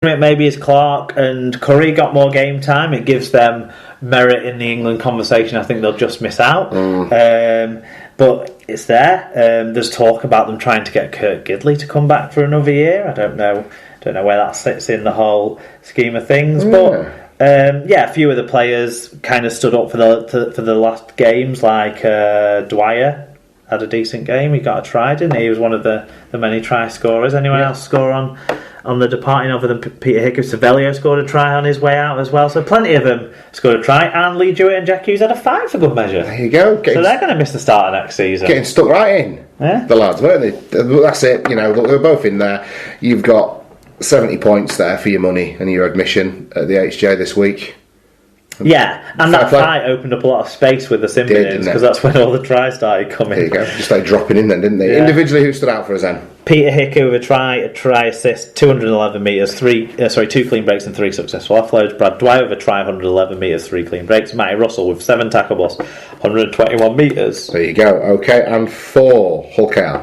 maybe is Clark and Curry got more game time. It gives them merit in the England conversation. I think they'll just miss out. But it's there. There's talk about them trying to get Kurt Gidley to come back for another year. I don't know where that sits in the whole scheme of things. But a few of the players kind of stood up for the last games, like Dwyer had a decent game. He got a try, didn't he? He was one of the many try scorers. Anyone else score on the departing other than Peter Hickey? Savelio scored a try on his way out as well. So plenty of them scored a try. And Lee Jewett and Jack Hughes had a fight for good measure. There you go. So they're going to miss the start of next season. Getting stuck right in. Yeah. The lads, weren't they? That's it. You know, they're both in there. You've got 70 points there for your money and your admission at the HJ this week. Yeah, and that fight opened up a lot of space with the Simbinins, because that's when all the tries started coming. There you go. Just started dropping in then, didn't they? Yeah. Individually, who stood out for us then? Peter Hickey with a try assist, 211 metres, 2 clean breaks and 3 successful offloads. Brad Dwyer with a try, 111 metres, 3 clean breaks. Matty Russell with 7 tackle loss, 121 metres. There you go. Okay, and 4 Hull KR.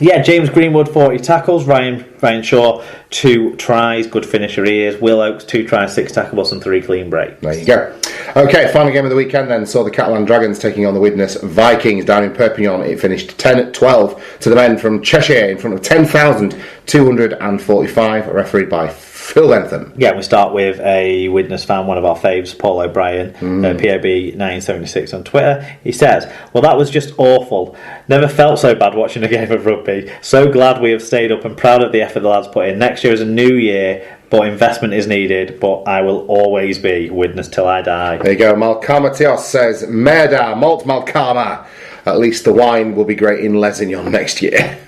Yeah, James Greenwood, 40 tackles. Ryan Shaw, 2 tries. Good finisher he is. Will Oakes, 2 tries, 6 tackle loss and 3 clean breaks. There you go. Okay, final game of the weekend then saw the Catalan Dragons taking on the Widnes Vikings down in Perpignan. It finished 10-12 to the men from Cheshire in front of 10,245, refereed by Phil Bentham. Yeah, we start with a Widnes fan, one of our faves, Paul O'Brien, POB976 on Twitter. He says, "Well, that was just awful. Never felt so bad watching a game of rugby. So glad we have stayed up and proud of the effort the lads put in. Next year is a new year, but investment is needed. But I will always be Widnes till I die." There you go. Malkama Tios says, "Merda, malt Malkama. At least the wine will be great in Lesignan next year."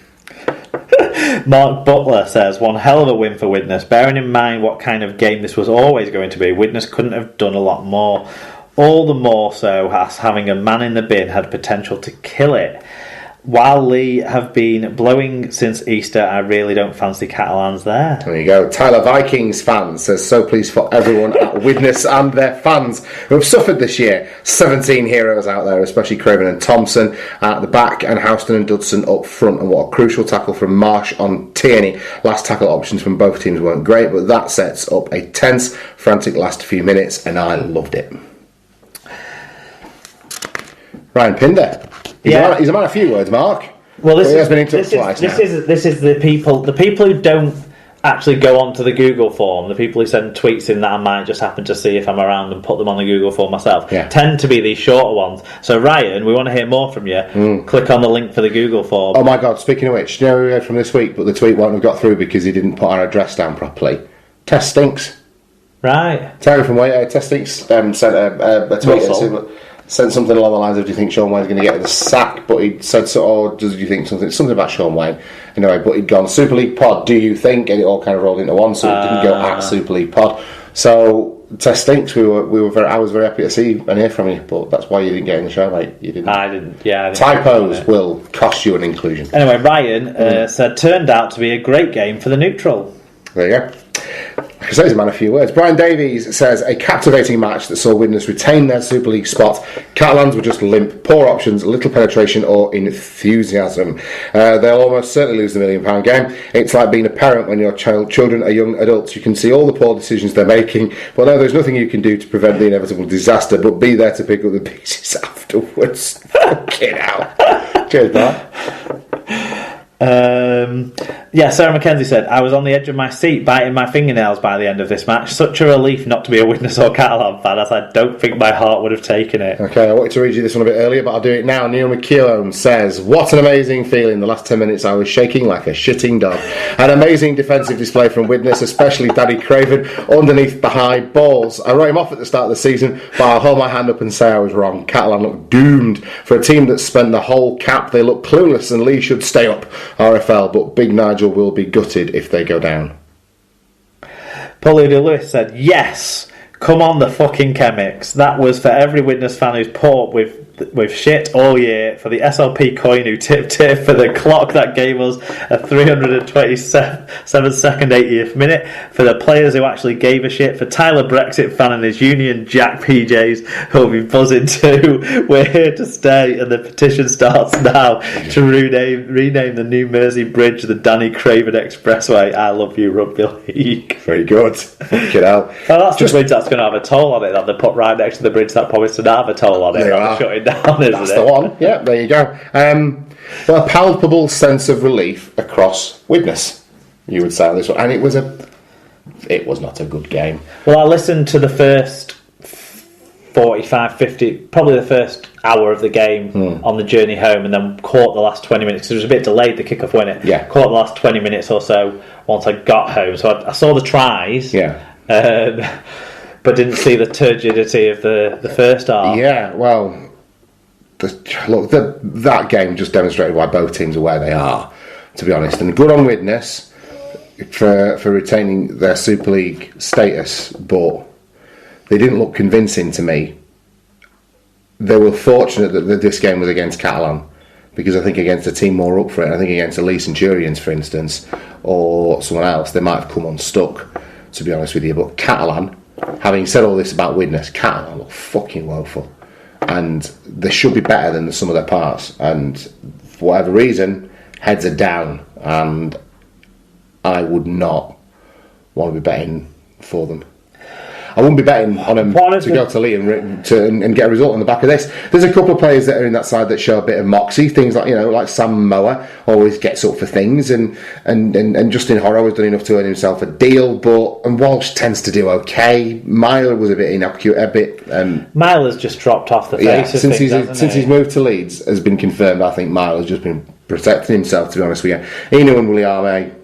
Mark Butler says, "One hell of a win for Widnes. Bearing in mind what kind of game this was always going to be, Widnes couldn't have done a lot more. All the more so as having a man in the bin had potential to kill it. While Lee have been blowing since Easter, I really don't fancy Catalans there." There you go. Tyler Vikings fan says, "So pleased for everyone at Widnes and their fans who have suffered this year. 17 heroes out there, especially Craven and Thompson at the back and Houston and Dudson up front. And what a crucial tackle from Marsh on Tierney. Last tackle options from both teams weren't great, but that sets up a tense, frantic last few minutes, and I loved it." Ryan Pinder. He's a man of few words, Mark. Well, he has been in touch twice now. This is the people who don't actually go onto the Google form, the people who send tweets in that I might just happen to see if I'm around and put them on the Google form myself, tend to be these shorter ones. So Ryan, we want to hear more from you. Click on the link for the Google form. Oh my God, speaking of which, you know we heard from this week, but the tweet won't have got through because he didn't put our address down properly. Test stinks. Right. Terry from Test Stinks sent a tweet. Sent something along the lines of, "Do you think Sean Wayne's going to get the sack?" But he said, or do you think something about Sean Wayne? Anyway, but he'd gone Super League Pod. Do you think? And it all kind of rolled into one, so it didn't go at Super League Pod. So Test Stinks. I was very happy to see and hear from you, but that's why you didn't get in the show, mate. You didn't. I didn't. Yeah. Typos will cost you an inclusion. Anyway, Ryan said, "Turned out to be a great game for the neutral." There you go. Like I say, he's a man of few words. Brian Davies says, "A captivating match that saw Widnes retain their Super League spot. Catalans were just limp, poor options, little penetration or enthusiasm. They'll almost certainly lose the £1 million game. It's like being a parent when your children are young adults. You can see all the poor decisions they're making, but no, there's nothing you can do to prevent the inevitable disaster, but be there to pick up the pieces afterwards." Fucking hell. Cheers, Mark. Sarah McKenzie said, "I was on the edge of my seat biting my fingernails by the end of this match. Such a relief not to be a Widnes or Catalan fan, as I don't think my heart would have taken it." Okay, I wanted to read you this one a bit earlier, but I'll do it now. Neil McKeown says, "What an amazing feeling. The last 10 minutes I was shaking like a shitting dog. An amazing defensive display from Widnes, especially Daddy Craven underneath the high balls. I wrote him off at the start of the season, but I'll hold my hand up and say I was wrong. Catalan look doomed. For a team that spent the whole cap, they look clueless and Lee should stay up. RFL, but Big Nigel will be gutted if they go down." Paulina Lewis said, "Yes, come on the fucking chemics. That was for every Widnes fan who's put up with with shit all year, for the SLP coin who tipped it, for the clock that gave us a 327-second 80th minute, for the players who actually gave a shit, for Tyler Brexit fan and his Union Jack PJs who will be buzzing too. We're here to stay, and the petition starts now to rename the New Mersey Bridge the Danny Craven Expressway. I love you, Rugby League. Very good. Fucking hell. Well, that's just the bridge that's going to have a toll on it that they put right next to the bridge that promised to not have a toll on it. Shut it down, isn't that's it? the one. Yeah, there you go. Well, a palpable sense of relief across Widnes, you would say on this one, and it was not a good game. Well, I listened to the first 45, 50, probably the first hour of the game on the journey home, and then caught the last 20 minutes because it was a bit delayed, the kick-off, wasn't it? Yeah. Caught the last 20 minutes or so once I got home, so I saw the tries. Yeah. But didn't see the turgidity of the first half. Yeah, well, that game just demonstrated why both teams are where they are, to be honest. And good on Widnes for retaining their Super League status, but they didn't look convincing to me. They were fortunate that this game was against Catalan, because I think against a team more up for it, I think against Elite Centurions, for instance, or someone else, they might have come unstuck, to be honest with you. But Catalan, having said all this about Widnes, Catalan look fucking woeful, and they should be better than the sum of their parts, and for whatever reason, heads are down, and I would not want to be betting for them. I wouldn't be betting on them to go to Lee and get a result on the back of this. There's a couple of players that are in that side that show a bit of moxie. Things like, like Sam Mower always gets up for things, and Justin Horrow has done enough to earn himself a deal. And Walsh tends to do okay. Myler was a bit innocuous, Myler's just dropped off the face of things, since he's moved to Leeds, has been confirmed. I think Myler's just been protecting himself, to be honest with you. Eno and Williame,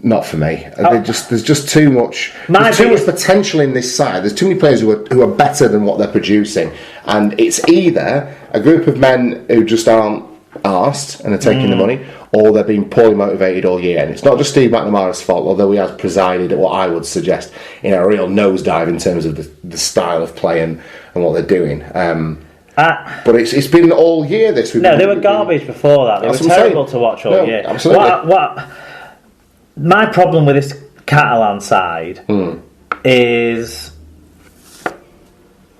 not for me. There's just too much. There's too much potential in this side. There's too many players who are better than what they're producing, and it's either a group of men who just aren't arsed and are taking the money, or they're being poorly motivated all year. And it's not just Steve McNamara's fault, although he has presided at what I would suggest in a real nosedive in terms of the style of play and what they're doing. But it's been all year this. No, they were garbage before that. They were terrible to watch all year. Absolutely. My problem with this Catalan side is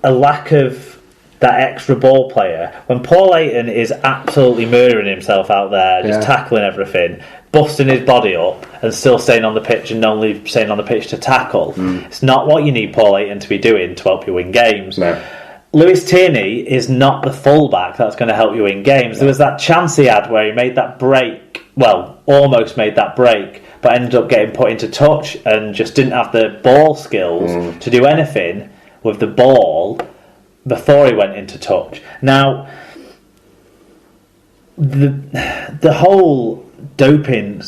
a lack of that extra ball player. When Paul Ayton is absolutely murdering himself out there, just tackling everything, busting his body up, and still staying on the pitch and only staying on the pitch to tackle, it's not what you need Paul Ayton to be doing to help you win games. No. Lewis Tierney is not the fullback that's going to help you win games. There was that chance he had where he made that break, almost made that break, but ended up getting put into touch and just didn't have the ball skills to do anything with the ball before he went into touch. Now, the whole doping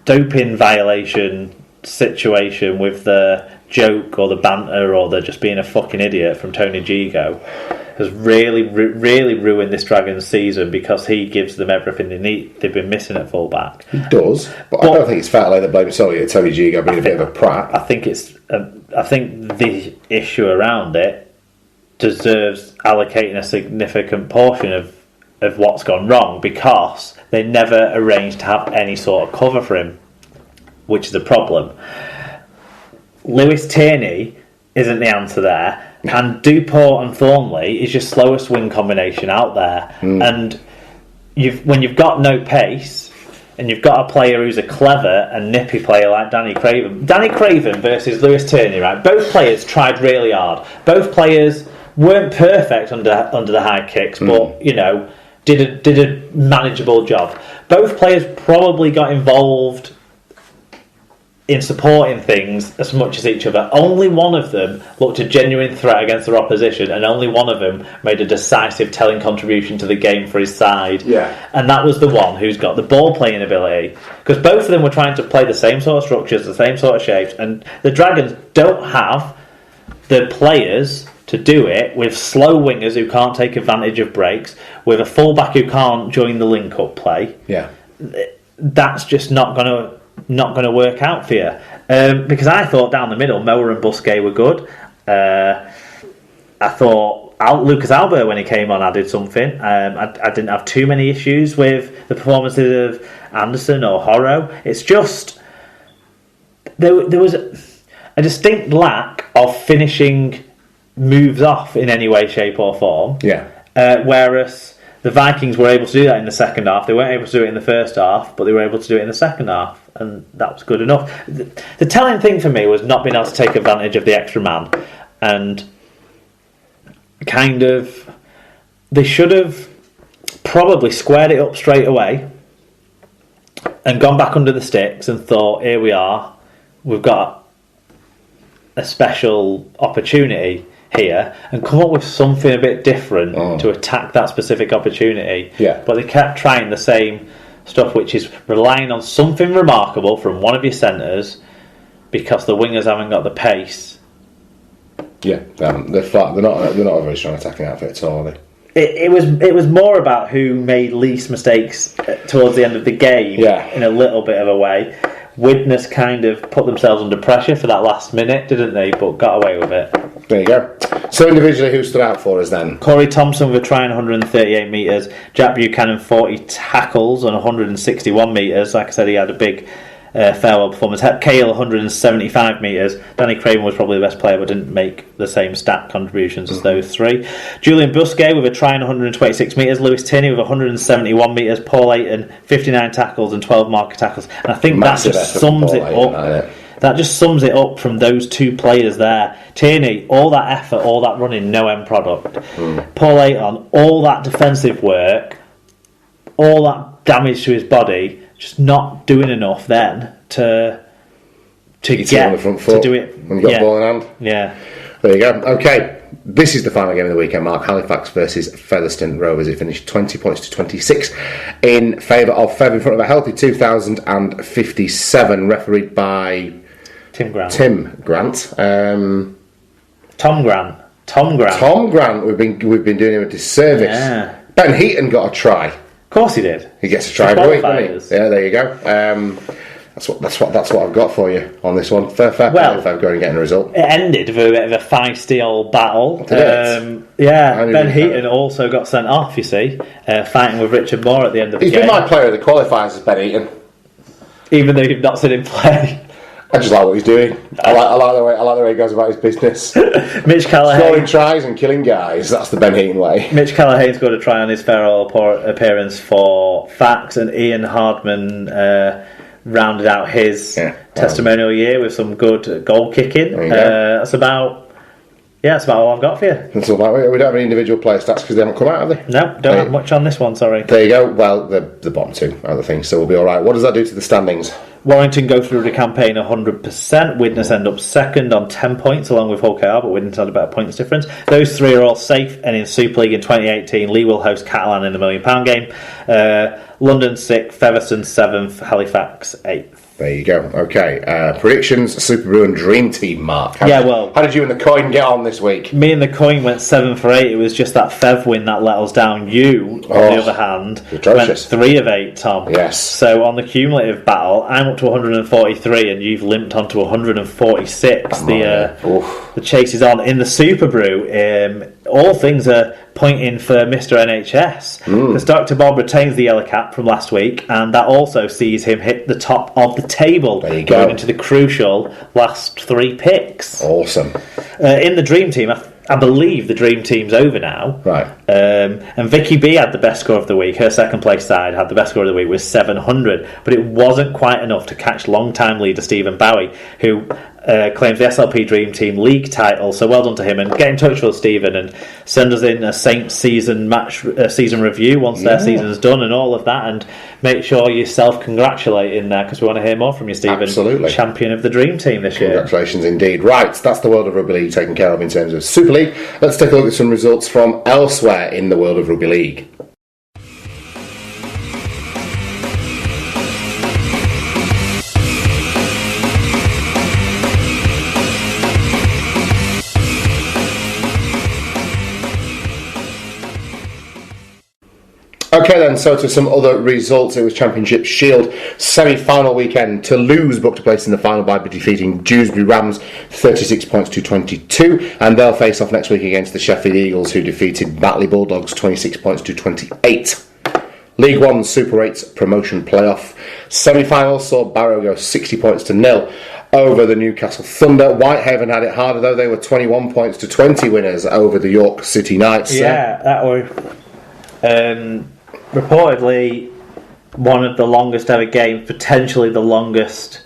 violation situation with the joke or the banter or the just being a fucking idiot from Tony Gigo has really ruined this Dragons season, because he gives them everything they need. They've been missing at fullback. He does, but I don't think it's fair to lay the blame solely at Tony Gigo being a bit of a prat. I think the issue around it deserves allocating a significant portion of what's gone wrong, because they never arranged to have any sort of cover for him, which is a problem. Lewis Tierney isn't the answer there, and Dupont and Thornley is your slowest wing combination out there. And when you've got no pace, and you've got a player who's a clever and nippy player like Danny Craven versus Lewis Tierney, right? Both players tried really hard. Both players weren't perfect under the high kicks, but did a manageable job. Both players probably got involved in supporting things as much as each other. Only one of them looked a genuine threat against their opposition, and only one of them made a decisive telling contribution to the game for his side. Yeah. And that was the one who's got the ball playing ability, because both of them were trying to play the same sort of structures, the same sort of shapes, and the Dragons don't have the players to do it with slow wingers who can't take advantage of breaks, with a fullback who can't join the link-up play. Yeah. That's just not going to work out for you, because I thought down the middle Mower and Busquet were good. I thought Lucas Albert, when he came on, added something. I didn't have too many issues with the performances of Anderson or Horo. It's just there was a distinct lack of finishing moves off in any way, shape or form. Yeah. Whereas the Vikings were able to do that in the second half. They weren't able to do it in the first half, but they were able to do it in the second half, and that was good enough. The telling thing for me was not being able to take advantage of the extra man, and kind of they should have probably squared it up straight away and gone back under the sticks and thought, here we are, we've got a special opportunity here, and come up with something a bit different to attack that specific opportunity. Yeah. But they kept trying the same stuff, which is relying on something remarkable from one of your centres because the wingers haven't got the pace. Yeah, they're flat. They're not a very strong attacking outfit at all, are they? It was more about who made least mistakes towards the end of the game. Yeah. In a little bit of a way. Widnes kind of put themselves under pressure for that last minute, didn't they? But got away with it. There you go. So individually, who stood out for us then? Corey Thompson with a try on 138 metres. Jack Buchanan 40 tackles on 161 metres. Like I said, he had a big farewell performance. Cale 175 metres. Danny Craven was probably the best player, but didn't make the same stat contributions as those three. Julian Busquet with a try on 126 metres. Lewis Tierney with 171 metres. Paul Ayton 59 tackles and 12 marker tackles. And I think Massive that just sums it up. That just sums it up from those two players there. Tierney, all that effort, all that running, no end product. Paul Ayton, all that defensive work, all that damage to his body, just not doing enough then to get on the front foot to do it. When you got the ball in hand. Yeah. There you go. Okay, this is the final game of the weekend, Mark. Halifax versus Featherstone Rovers. It finished 20 points to 26 in favour of Fev, in front of a healthy 2,057, refereed by Tim Grant. Tom Grant. We've been doing him a disservice. Yeah. Ben Heaton got a try. Of course he did. He gets a try every week, doesn't he? Yeah, there you go. That's what I've got for you on this one. Fair play if I'm going and getting a result. It ended with a bit of a feisty old battle. Did it? Ben Heaton also got sent off, you see, fighting with Richard Moore at the end of the game. He's been my player of the qualifiers, Ben Heaton. Even though you've not seen him play. I just like what he's doing. I like the way he goes about his business. Mitch Callaghan scoring tries and killing guys. That's the Ben Heaton way. Mitch Callaghan scored a try on his farewell appearance for Fax, and Ian Hardman rounded out his testimonial year with some good goal kicking. That's about all I've got for you. That's all right. We don't have any individual player stats because they haven't come out, have they? No, don't have much on this one, sorry. There you go. Well, the bottom two are the things, so we'll be all right. What does that do to the standings? Warrington go through the campaign 100%. Widnes end up second on 10 points along with Hull KR, but Widnes had a better points difference. Those three are all safe, and in Super League in 2018, Lee will host Catalan in the £1 million game. London 6th, Featherstone 7th, Halifax 8th. There you go. Okay. Predictions, Super Brew and Dream Team, Mark. How did you and the coin get on this week? Me and the coin went 7 for 8. It was just that Fev win that let us down. You, on the other hand, went 3 of 8, Tom. Yes. So on the cumulative battle, I'm up to 143 and you've limped on to 146. The chase is on. In the Super Brew, all things are pointing for Mr. NHS because Dr. Bob retains the yellow cap from last week, and that also sees him hit the top of the table going into the crucial last 3 picks. Awesome. In the Dream Team, I believe the Dream Team's over now. Right. And Vicky B had the best score of the week. Her second place side had the best score of the week with 700, but it wasn't quite enough to catch long-time leader Stephen Bowie, who claims the SLP Dream Team League title. So well done to him, and get in touch with Stephen and send us in a Saints season review once their season's done and all of that, and make sure you self-congratulate in there because we want to hear more from you, Stephen. Absolutely. Champion of the Dream Team this year. Congratulations indeed. Right, that's the world of rugby league taken care of in terms of Super League. Let's take a look at some results from elsewhere in the world of rugby league. Okay then, so to some other results. It was Championship Shield semi-final weekend. Toulouse booked a place in the final by defeating Dewsbury Rams 36 points to 22, and they'll face off next week against the Sheffield Eagles, who defeated Batley Bulldogs 26 points to 28. League One Super 8's promotion playoff semi-final saw Barrow go 60 points to 0 over the Newcastle Thunder. Whitehaven had it harder though. They were 21 points to 20 winners over the York City Knights. Yeah, that was reportedly one of the longest ever games, potentially the longest